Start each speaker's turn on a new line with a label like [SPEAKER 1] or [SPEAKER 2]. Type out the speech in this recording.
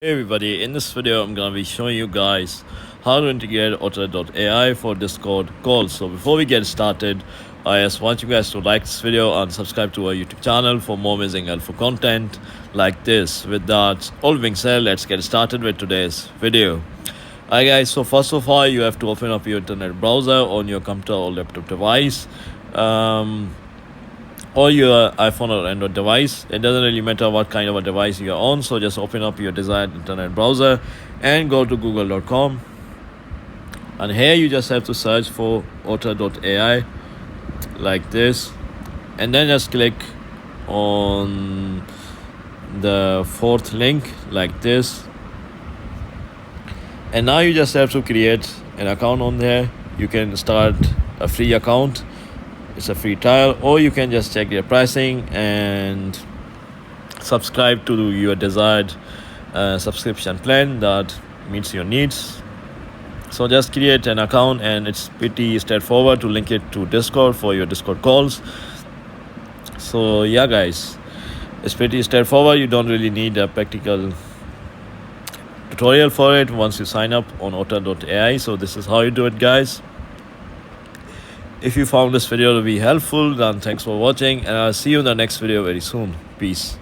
[SPEAKER 1] Hey everybody, in this video I'm gonna be showing you guys how to integrate otter.ai for Discord calls. So before we get started, I just want you guys to like this video and subscribe to our YouTube channel for more amazing helpful content like this. With that all being said, let's get started with today's video. Alright guys, so first of all you have to open up your internet browser on your computer or laptop device. Or your iPhone or Android device. It doesn't really matter what kind of a device you're on, so just open up your desired internet browser and go to google.com, and here you just have to search for otter.ai like this, and then just click on the fourth link like this, and now you just have to create an account on there. You can start a free account. It's a free trial, or you can just check their pricing and subscribe to your desired subscription plan that meets your needs. So just create an account, and it's pretty straightforward to link it to Discord for your Discord calls. So yeah guys, it's pretty straightforward. You don't really need a practical tutorial for it once you sign up on otter.ai. So this is how you do it, guys. If you found this video to be helpful, then thanks for watching, and I'll see you in the next video very soon. Peace.